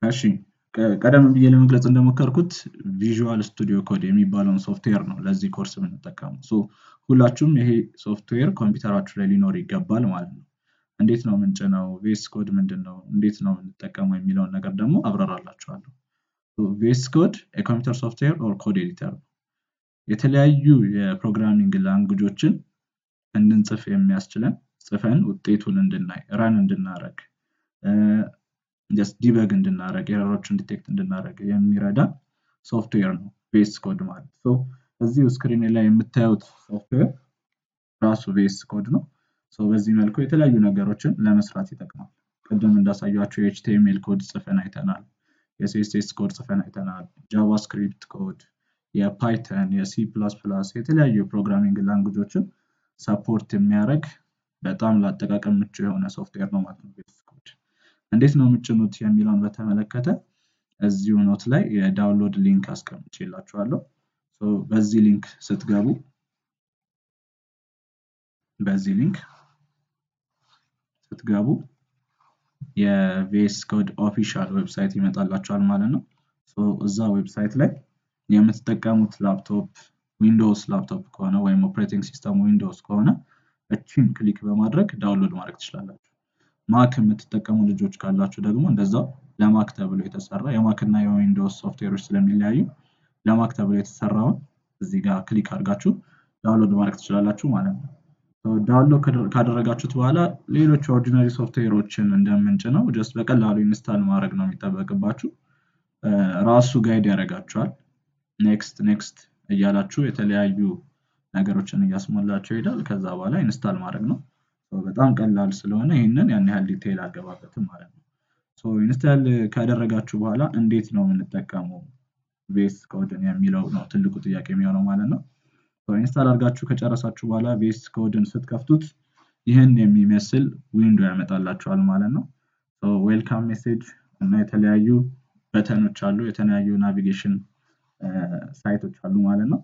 እሺ ቀደም ብዬ ለመግለጽ እንደሞከርኩት ቪዥዋል ስቱዲዮ ኮድ የሚባለውን ሶፍትዌር ነው ለዚህ ኮርስ የምንጠቀመው። ሁላችሁም ይሄ ሶፍትዌር ኮምፒውተራችሁ ላይ ሊኖር ይገባል ማለት ነው። እንዴት ነው ምንጭነው? ቪኤስ ኮድ ምንድነው? እንዴት ነው የምንጠቀመው የሚለውን ነገር ደግሞ አብራራላችኋለሁ። ቪኤስ ኮድ የኮምፒውተር ሶፍትዌር ኦር ኮድ ኤዲተር ነው። የተለያዩ የፕሮግራሚንግ ላንጉጆችን እንድንጽፍ የሚያስችለን ጽፈን ውጤቱን እንድናይ ራን እንድናረግ ጀስት ዲበግ እንድናረግ ኤረሮችን ዲቴክት እንድናረግ የሚረዳ ሶፍትዌር ነው ቪኤስ ኮድ ማለት። እዚሁ ስክሪን ላይ የምታዩት ሶፍትዌር ራሱ ቪኤስ ኮድ ነው። በዚህ መልኩ የተለያዩ ነገሮችን ለመስራት ይጠቅማል። ቅድም እንዳሳያችሁ የኤችቲኤምኤል ኮድ ጽፈን አይተናል። የሲኤስኤስ ኮድ ጽፈን አይተናል። ጃቫስክሪፕት ኮድ፣ የፓይተን፣ የሲ ፕላስ ፕላስ የተለያዩ የፕሮግራሚንግ ላንጉጆችን ሰፖርት የሚያደርግ በጣም ለአጠቃቀም ምቹ የሆነ ሶፍትዌር ነው ማለት ነው ቪኤስ ኮድ። እንዴት ነው የምትጭኑት የሚለውን በተመለከተ እዚሁ ኖት ላይ የዳውንሎድ ሊንክ አስቀምጬላችኋለሁ። በዚህ ሊንክ ስትገቡ የቪኤስ ኮድ ኦፊሻል ዌብሳይት ይመጣላችኋል ማለት ነው። እዛ ዌብሳይት ላይ የምትጠቀሙት ላፕቶፕ ዊንዶውስ ላፕቶፕ ከሆነ ወይም ኦፕሬቲንግ ሲስተም ዊንዶውስ ከሆነ እቺን ክሊክ በማድረግ ዳውንሎድ ማድረግ ትችላላችሁ። ማክ የምትጠቀሙ ልጆች ካላችሁ ደግሞ እንደዛው ለማክ ተብሎ የተሰራ የማክ እና የዊንዶውስ ሶፍትዌሮች ስለሚለያዩ ለማክ ተብሎ የተሰራውን እዚህ ጋር ክሊክ አድርጋችሁ ዳውንሎድ ማድረግ ትችላላችሁ ማለት ነው። ዳውንሎድ ካደረጋችሁት በኋላ ሌሎች ኦርዲናሪ ሶፍትዌሮችን እንደምንጭነው ጀስት በቀላሉ ኢንስታል ማድረግ ነው የሚጠበቅባችሁ። ራሱ ጋይድ ያደርጋችኋል። ኔክስት እያላችሁ የተለያዩ ነገሮችን እያስሞላችሁ ይሄዳል። ከዛ በኋላ ኢንስታል ማድረግ ነው። በጣም ቀላል ስለሆነ ይህንን ያን ያህል ዲቴይል አልገባበትም ማለት ነው። ኢንስታል ካደረጋችሁ በኋላ እንዴት ነው የምንጠቀመው ቪኤስ ኮድን የሚለው ነው ትልቁ ጥያቄ የሚሆነው ማለት ነው። ኢንስታል አድርጋችሁ ከጨረሳችሁ በኋላ ቪኤስ ኮድን ስትከፍቱት ይህን የሚመስል ዊንዶ ያመጣላችኋል ማለት ነው። ዌልካም ሜሴጅ እና የተለያዩ በተኖች አሉ፣ የተለያዩ ናቪጌሽን ሳይቶች አሉ ማለት ነው።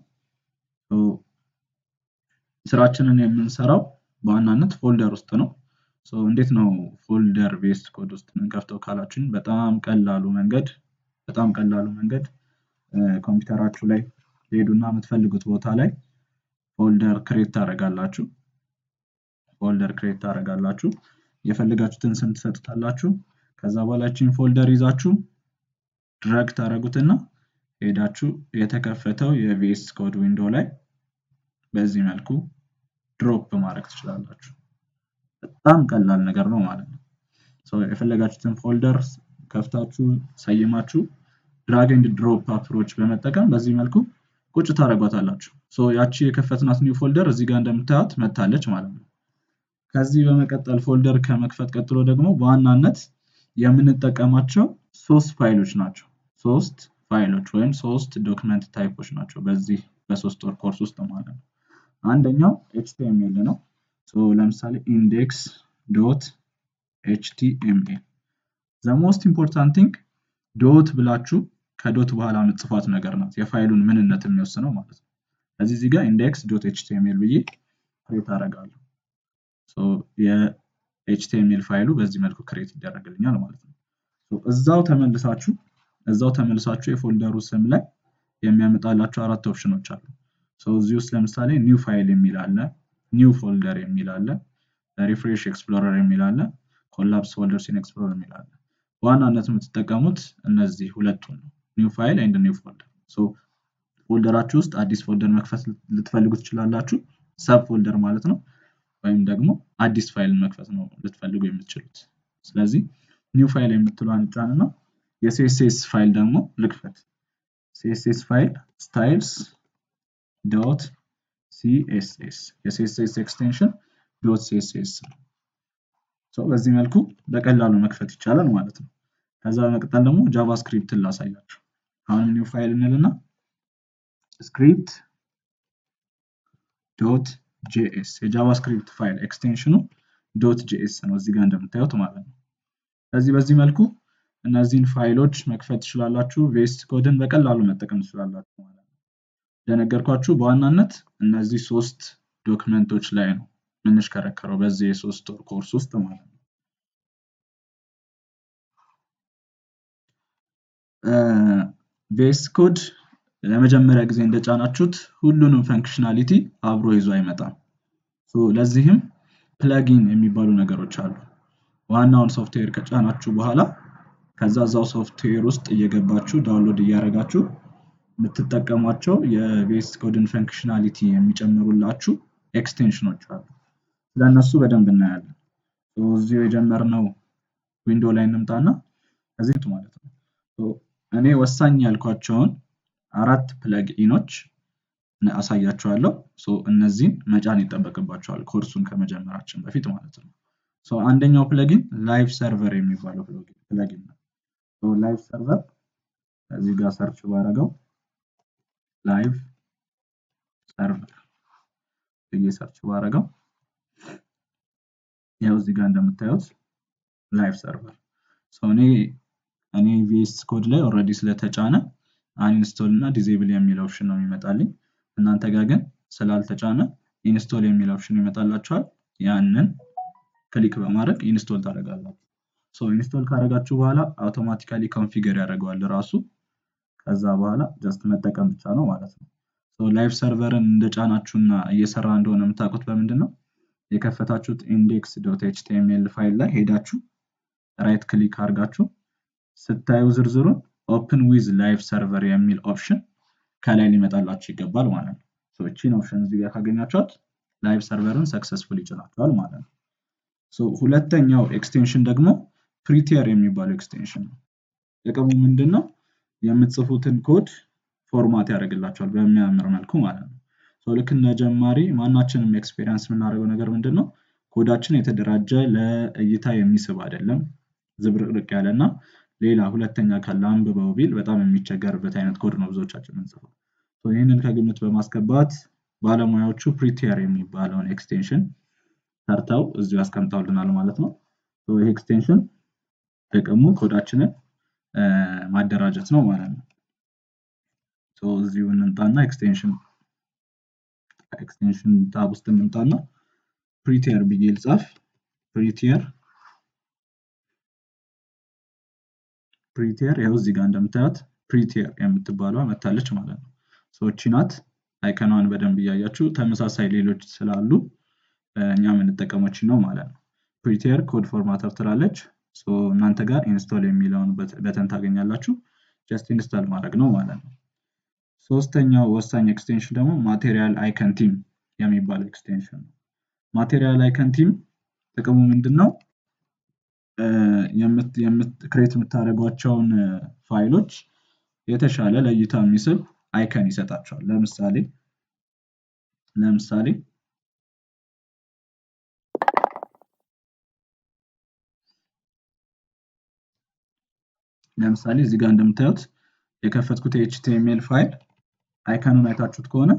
ስራችንን የምንሰራው በዋናነት ፎልደር ውስጥ ነው። እንዴት ነው ፎልደር ቪኤስ ኮድ ውስጥ የምንከፍተው ካላችሁኝ በጣም ቀላሉ መንገድ ኮምፒውተራችሁ ላይ ሄዱና የምትፈልጉት ቦታ ላይ ፎልደር ክሬት ታደርጋላችሁ። የፈለጋችሁትን ስም ትሰጡታላችሁ። ከዛ በኋላ እቺን ፎልደር ይዛችሁ ድራግ ታደርጉትና ሄዳችሁ የተከፈተው የቪኤስ ኮድ ዊንዶው ላይ በዚህ መልኩ ድሮፕ ማድረግ ትችላላችሁ። በጣም ቀላል ነገር ነው ማለት ነው። የፈለጋችሁትን ፎልደር ከፍታችሁ ሰይማችሁ ድራግ ኤንድ ድሮፕ አፕሮች በመጠቀም በዚህ መልኩ ቁጭ ታደርጓታላችሁ። ያቺ የከፈትናት ኒው ፎልደር እዚህ ጋር እንደምታዩት መታለች ማለት ነው። ከዚህ በመቀጠል ፎልደር ከመክፈት ቀጥሎ ደግሞ በዋናነት የምንጠቀማቸው ሶስት ፋይሎች ናቸው። ሶስት ፋይሎች ወይም ሶስት ዶክመንት ታይፖች ናቸው በዚህ በሶስት ወር ኮርስ ውስጥ ማለት ነው። አንደኛው ኤችቲኤምኤል ነው። ለምሳሌ index.html the most important thing ዶት ብላችሁ ከዶት በኋላ የምትጽፏት ነገር ናት የፋይሉን ምንነት የሚወስነው ማለት ነው። እዚህ ጋር index.html ብዬ ክሬት አደርጋለሁ። የኤችቲኤምኤል ፋይሉ በዚህ መልኩ ክሬት ይደረግልኛል ማለት ነው። እዛው ተመልሳችሁ የፎልደሩ ስም ላይ የሚያመጣላችሁ አራት ኦፕሽኖች አሉ። እዚህ ውስጥ ለምሳሌ ኒው ፋይል የሚል አለ፣ ኒው ፎልደር የሚል አለ፣ ሪፍሬሽ ኤክስፕሎረር የሚል አለ፣ ኮላፕስ ፎልደርስ ኢን ኤክስፕሎረር የሚል አለ። በዋናነት የምትጠቀሙት እነዚህ ሁለቱን ነው፣ ኒው ፋይል ኤንድ ኒው ፎልደር። ፎልደራችሁ ውስጥ አዲስ ፎልደር መክፈት ልትፈልጉ ትችላላችሁ፣ ሰብ ፎልደር ማለት ነው። ወይም ደግሞ አዲስ ፋይል መክፈት ነው ልትፈልጉ የምትችሉት። ስለዚህ ኒው ፋይል የምትለዋን ጫንና የሲኤስኤስ ፋይል ደግሞ ልክፈት። ሲኤስኤስ ፋይል styles.css የሲኤስኤስ ኤክስቴንሽን .css በዚህ መልኩ በቀላሉ መክፈት ይቻላል ማለት ነው። ከዛ በመቀጠል ደግሞ ጃቫስክሪፕትን ላሳያችሁ። አሁን ኒው ፋይል እንልና script.js የጃቫስክሪፕት ፋይል ኤክስቴንሽኑ .js ነው እዚህ ጋር እንደምታዩት ማለት ነው። በዚህ መልኩ እነዚህን ፋይሎች መክፈት ትችላላችሁ። ቪኤስ ኮድን በቀላሉ መጠቀም ትችላላችሁ ማለት ነው። እንደነገርኳችሁ በዋናነት እነዚህ ሶስት ዶክመንቶች ላይ ነው የምንሽከረከረው በዚህ የሶስት ወር ኮርስ ውስጥ ማለት ነው። ቪኤስ ኮድ ለመጀመሪያ ጊዜ እንደጫናችሁት ሁሉንም ፈንክሽናሊቲ አብሮ ይዞ አይመጣም። ለዚህም ፕለጊን የሚባሉ ነገሮች አሉ። ዋናውን ሶፍትዌር ከጫናችሁ በኋላ ከዛ እዛው ሶፍትዌር ውስጥ እየገባችሁ ዳውንሎድ እያደረጋችሁ የምትጠቀሟቸው የቪኤስ ኮድን ፈንክሽናሊቲ የሚጨምሩላችሁ ኤክስቴንሽኖች አሉ። ስለነሱ በደንብ እናያለን። እዚሁ የጀመርነው ዊንዶ ላይ እንምጣና እዚህ ማለት ነው። እኔ ወሳኝ ያልኳቸውን 4 ፕለግኢኖች አሳያችኋለሁ። እነዚህን መጫን ይጠበቅባቸዋል ኮርሱን ከመጀመራችን በፊት ማለት ነው። አንደኛው ፕለጊን ላይቭ ሰርቨር የሚባለው ፕለጊን ነው። ላይቭ ሰርቨር እዚህ ጋር ሰርች ባደረገው ላይቭ ሰርቨር ሰርች ባደረገው ያው እዚህ ጋር እንደምታዩት ላይቭ ሰርቨር እኔ ቪኤስ ኮድ ላይ ኦልሬዲ ስለተጫነ አንኢንስቶል እና ዲዜብል የሚል ኦፕሽን ነው የሚመጣልኝ። እናንተ ጋር ግን ስላልተጫነ ኢንስቶል የሚል ኦፕሽን ይመጣላችኋል። ያንን ክሊክ በማድረግ ኢንስቶል ታደርጋላችሁ። ኢንስቶል ካደረጋችሁ በኋላ አውቶማቲካሊ ኮንፊገር ያደርገዋል ራሱ። ከዛ በኋላ ጀስት መጠቀም ብቻ ነው ማለት ነው። ላይቭ ሰርቨርን እንደጫናችሁና እየሰራ እንደሆነ የምታውቁት በምንድን ነው? የከፈታችሁት index.html ፋይል ላይ ሄዳችሁ ራይት ክሊክ አድርጋችሁ ስታዩ ዝርዝሩን ኦፕን ዊዝ ላይቭ ሰርቨር የሚል ኦፕሽን ከላይ ሊመጣላችሁ ይገባል ማለት ነው። እቺን ኦፕሽን እዚህ ጋር ካገኛችኋት ላይቭ ሰርቨርን ሰክሰስፉሊ ጭናችኋል ማለት ነው። ሁለተኛው ኤክስቴንሽን ደግሞ ፕሪቲየር የሚባለው ኤክስቴንሽን ነው። ጥቅሙ ምንድነው? የምትጽፉትን ኮድ ፎርማት ያደርግላችኋል በሚያምር መልኩ ማለት ነው። ልክ እንደ ጀማሪ ማናችንም ኤክስፔሪየንስ የምናደርገው ነገር ምንድነው? ኮዳችን የተደራጀ ለእይታ የሚስብ አይደለም። ዝብርቅርቅ ያለና ሌላ ሁለተኛ ካለ አንብበው ቢል በጣም የሚቸገርበት አይነት ኮድ ነው ብዙዎቻችን የምንጽፈው። ይህንን ከግምት በማስገባት ባለሙያዎቹ ፕሪቲየር የሚባለውን ኤክስቴንሽን ሰርተው እዚሁ ያስቀምጠውልናል ማለት ነው። ይሄ ኤክስቴንሽን ጥቅሙ ኮዳችንን ማደራጀት ነው ማለት ነው። እዚሁ እንምጣና ኤክስቴንሽን ታብ ውስጥ እንምጣና ፕሪቲየር ብዬ ልጻፍ። ፕሪቲየር ያው እዚህ ጋር እንደምታዩት ፕሪቲየር የምትባለው መታለች ማለት ነው። እቺ ናት። አይከኗን በደንብ እያያችሁ ተመሳሳይ ሌሎች ስላሉ እኛ የምንጠቀመው ነው ማለት ነው። ፕሪቲየር ኮድ ፎርማተር ትላለች። እናንተ ጋር ኢንስቶል የሚለውን በተን ታገኛላችሁ። ጀስት ኢንስቶል ማድረግ ነው ማለት ነው። ሶስተኛው ወሳኝ ኤክስቴንሽን ደግሞ ማቴሪያል አይከን ቲም የሚባለው ኤክስቴንሽን ነው። ማቴሪያል አይከን ቲም ጥቅሙ ምንድነው? ክሬት የምታደርጓቸውን ፋይሎች የተሻለ ለእይታ የሚስብ አይከን ይሰጣቸዋል። ለምሳሌ እዚህ ጋር እንደምታዩት የከፈትኩት HTML ፋይል አይከኑን አይታችሁት ከሆነ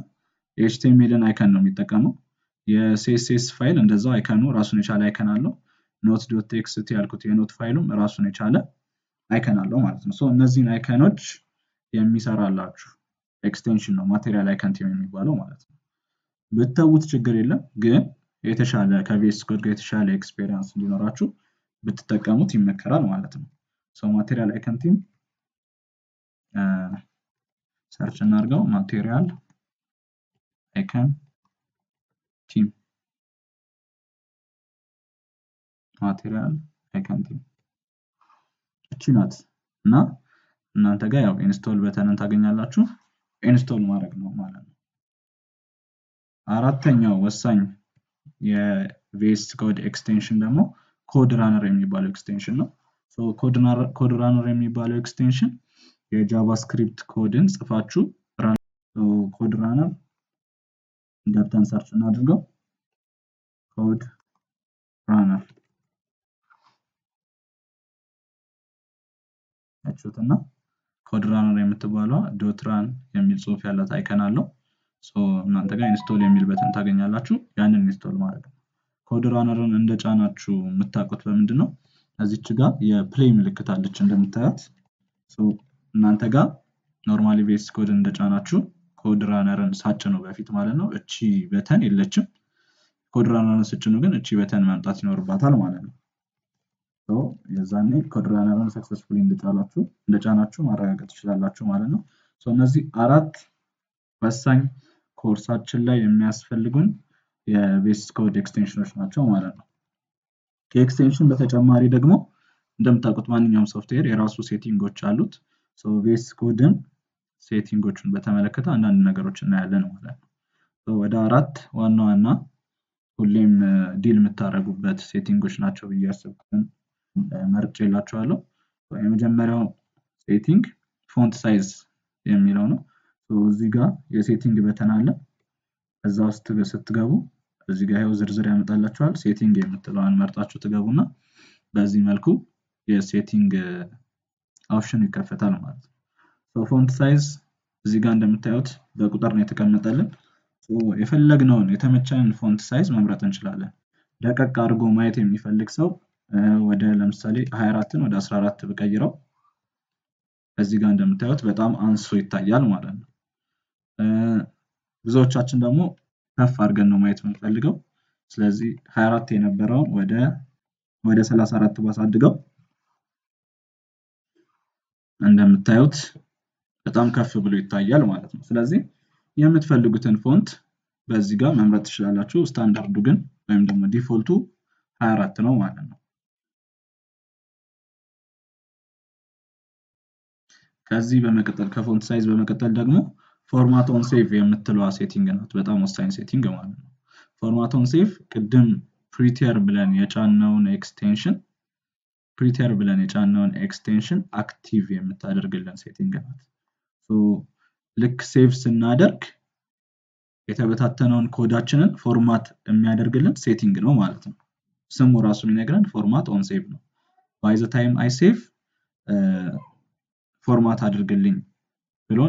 የኤችቲኤምኤልን አይከን ነው የሚጠቀመው። የሲኤስኤስ ፋይል እንደዛው አይከኑ ራሱን የቻለ አይከን አለው። ኖት.txt ያልኩት የኖት ፋይሉም ራሱን የቻለ አይከን አለው ማለት ነው። እነዚህን አይከኖች የሚሰራላችሁ ኤክስቴንሽን ነው ማቴሪያል አይከን ቲም የሚባለው ማለት ነው። ብትተዉት ችግር የለም፣ ግን የተሻለ ከቪኤስ ኮድ ጋር የተሻለ ኤክስፔሪየንስ እንዲኖራችሁ ብትጠቀሙት ይመከራል ማለት ነው። ማቴሪያል አይከን ቲም ሰርች እናድርገው። ማቴሪያል አይከን ቲም እቺ ናት እና እናንተ ጋር ያው ኢንስቶል በተንን ታገኛላችሁ። ኢንስቶል ማድረግ ነው ማለት ነው። አራተኛው ወሳኝ የቪኤስ ኮድ ኤክስቴንሽን ደግሞ ኮድ ራነር የሚባለው ኤክስቴንሽን ነው። ኮድ ራነር የሚባለው ኤክስቴንሽን የጃቫስክሪፕት ኮድን ጽፋችሁ ኮድ ራነር ገብተን ሰርች እናድርገው። ኮድ ራነር አችሁትና ኮድ ራነር የምትባለው ዶት ራን የሚል ጽሁፍ ያላት አይከን አለው። እናንተ ጋር ኢንስቶል የሚል በተን ታገኛላችሁ። ያንን ኢንስቶል ማድረግ ነው። ኮድ ራነርን እንደጫናችሁ የምታውቁት በምንድን ነው? እዚች ጋር የፕሌይ ምልክት አለች እንደምታዩት። እናንተ ጋር ኖርማሊ ቪኤስ ኮድ እንደጫናችሁ ኮድ ራነርን ሳጭኑ በፊት ማለት ነው እቺ በተን የለችም። ኮድ ራነርን ስጭኑ ግን እቺ በተን መምጣት ይኖርባታል ማለት ነው። የዛኔ ኮድ ራነርን ሰክሰስፉሊ እንደጫናችሁ ማረጋገጥ ትችላላችሁ ማለት ነው። እነዚህ 4 ወሳኝ ኮርሳችን ላይ የሚያስፈልጉን የቪኤስ ኮድ ኤክስቴንሽኖች ናቸው ማለት ነው። ከኤክስቴንሽን በተጨማሪ ደግሞ እንደምታውቁት ማንኛውም ሶፍትዌር የራሱ ሴቲንጎች አሉት። ቪኤስ ኮድን ሴቲንጎቹን በተመለከተ አንዳንድ ነገሮች እናያለን ማለት ነው። ወደ 4 ዋና ዋና ሁሌም ዲል የምታደርጉበት ሴቲንጎች ናቸው ብዬ ያሰብኩትን መርጬላችኋለሁ። የመጀመሪያው ሴቲንግ ፎንት ሳይዝ የሚለው ነው። እዚህ ጋር የሴቲንግ በተን አለ። እዛ ውስጥ ስትገቡ እዚህ ጋር ይኸው ዝርዝር ያመጣላችኋል። ሴቲንግ የምትለዋን መርጣችሁ ትገቡና በዚህ መልኩ የሴቲንግ ኦፕሽን ይከፈታል ማለት ነው። ፎንት ሳይዝ እዚህ ጋር እንደምታዩት በቁጥር ነው የተቀመጠልን። የፈለግነውን የተመቸንን ፎንት ሳይዝ መምረጥ እንችላለን። ደቀቅ አድርጎ ማየት የሚፈልግ ሰው ወደ ለምሳሌ 24ን ወደ 14 ብቀይረው እዚህ ጋር እንደምታዩት በጣም አንሶ ይታያል ማለት ነው። ብዙዎቻችን ደግሞ ከፍ አድርገን ነው ማየት የምንፈልገው። ስለዚህ 24 የነበረውን ወደ 34 ባሳድገው እንደምታዩት በጣም ከፍ ብሎ ይታያል ማለት ነው። ስለዚህ የምትፈልጉትን ፎንት በዚህ ጋር መምረጥ ትችላላችሁ። ስታንዳርዱ ግን ወይም ደግሞ ዲፎልቱ 24 ነው ማለት ነው። ከዚህ በመቀጠል ከፎንት ሳይዝ በመቀጠል ደግሞ ፎርማት ኦን ሴቭ የምትለዋ ሴቲንግ ናት። በጣም ወሳኝ ሴቲንግ ማለት ነው። ፎርማት ኦን ሴቭ ቅድም ፕሪቲየር ብለን የጫነውን ኤክስቴንሽን አክቲቭ የምታደርግልን ሴቲንግ ናት። ልክ ሴቭ ስናደርግ የተበታተነውን ኮዳችንን ፎርማት የሚያደርግልን ሴቲንግ ነው ማለት ነው። ስሙ ራሱ የሚነግረን ፎርማት ኦን ሴቭ ነው። ባይ ዘ ታይም አይ ሴቭ ፎርማት አድርግልኝ ብሎ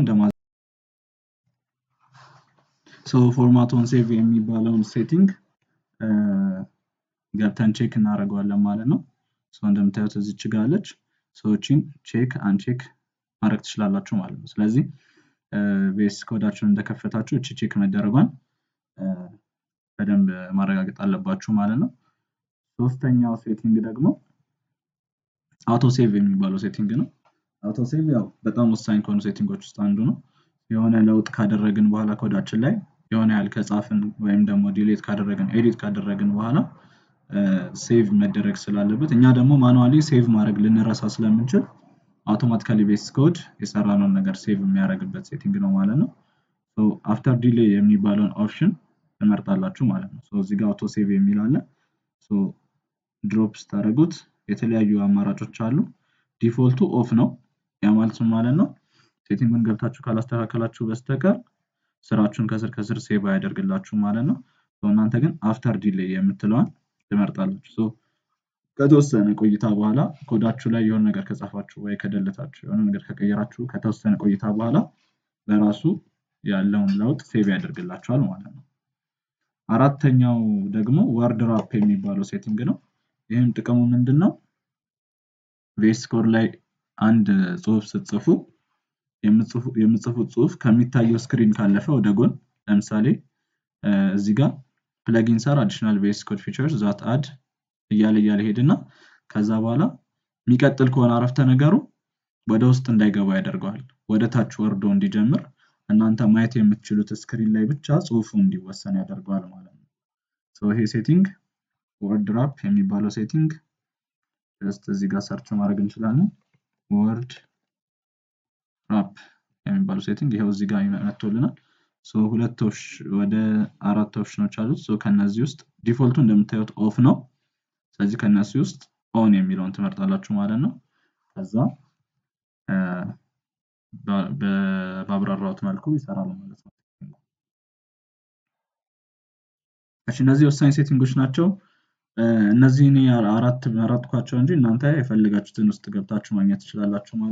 ፎርማት ኦን ሴቭ የሚባለውን ሴቲንግ ገብተን ቼክ እናደርገዋለን ማለት ነው። እንደምታዩት እዚች ጋር አለች። ሰዎችን ቼክ አንቼክ ማድረግ ትችላላችሁ ማለት ነው። ስለዚህ ቪኤስ ኮዳችሁን እንደከፈታችሁ እቺ ቼክ መደረጓን በደንብ ማረጋገጥ አለባችሁ ማለት ነው። ሶስተኛው ሴቲንግ ደግሞ አውቶ ሴቭ የሚባለው ሴቲንግ ነው። አውቶ ሴቭ ያው በጣም ወሳኝ ከሆኑ ሴቲንጎች ውስጥ አንዱ ነው። የሆነ ለውጥ ካደረግን በኋላ ኮዳችን ላይ የሆነ ያህል ከጻፍን ወይም ደግሞ ዲሌት ካደረግን ኤዲት ካደረግን በኋላ ሴቭ መደረግ ስላለበት እኛ ደግሞ ማኑዋሊ ሴቭ ማድረግ ልንረሳ ስለምንችል አውቶማቲካሊ ቪኤስ ኮድ የሰራነውን ነገር ሴቭ የሚያደርግበት ሴቲንግ ነው ማለት ነው። አፍተር ዲሌይ የሚባለውን ኦፕሽን ትመርጣላችሁ ማለት ነው። እዚህ ጋር አውቶ ሴቭ የሚል አለ። ድሮፕ ስታደርጉት የተለያዩ አማራጮች አሉ። ዲፎልቱ ኦፍ ነው። ያ ማለት ነው ሴቲንጉን ገብታችሁ ካላስተካከላችሁ በስተቀር ስራችሁን ከስር ሴቭ አያደርግላችሁ ማለት ነው። እናንተ ግን አፍተር ዲሌይ የምትለዋን ትመርጣላችሁ። ከተወሰነ ቆይታ በኋላ ኮዳችሁ ላይ የሆነ ነገር ከጻፋችሁ ወይ ከደለታችሁ የሆነ ነገር ከቀየራችሁ ከተወሰነ ቆይታ በኋላ በራሱ ያለውን ለውጥ ሴቭ ያደርግላችኋል ማለት ነው። አራተኛው ደግሞ ወርድ ራፕ የሚባለው ሴቲንግ ነው። ይህም ጥቅሙ ምንድነው? ቪኤስ ኮድ ላይ አንድ ጽሁፍ ስትጽፉ የምትጽፉት ጽሁፍ ከሚታየው ስክሪን ካለፈ ወደ ጎን ለምሳሌ እዚህ ጋር plugins are additional VS Code features that add እያለ ሄድና ከዛ በኋላ የሚቀጥል ከሆነ አረፍተ ነገሩ ወደ ውስጥ እንዳይገባ ያደርገዋል። ወደ ታች ወርዶ እንዲጀምር እናንተ ማየት የምትችሉት ስክሪን ላይ ብቻ ጽሁፉ እንዲወሰን ያደርገዋል ማለት ነው። ይሄ ሴቲንግ ወርድ ራፕ የሚባለው ሴቲንግ እዚህ ጋር ሰርች ማድረግ እንችላለን። ወርድ ራፕ የሚባለው ሴቲንግ ይሄው እዚህ ጋር መጥቶልናል። ሁለት ወደ 4 ኦፕሽኖች አሉት። ከነዚህ ውስጥ ዲፎልቱ እንደምታዩት ኦፍ ነው። ስለዚህ ከነዚህ ውስጥ ኦን የሚለውን ትመርጣላችሁ ማለት ነው። ከዛ በአብራራሁት መልኩ ይሰራል ማለት ነው። እነዚህ ወሳኝ ሴቲንጎች ናቸው። እነዚህ እኔ 4 መረጥኳቸው እንጂ እናንተ የፈለጋችሁትን ውስጥ ገብታችሁ ማግኘት ትችላላችሁ ማለት ነው።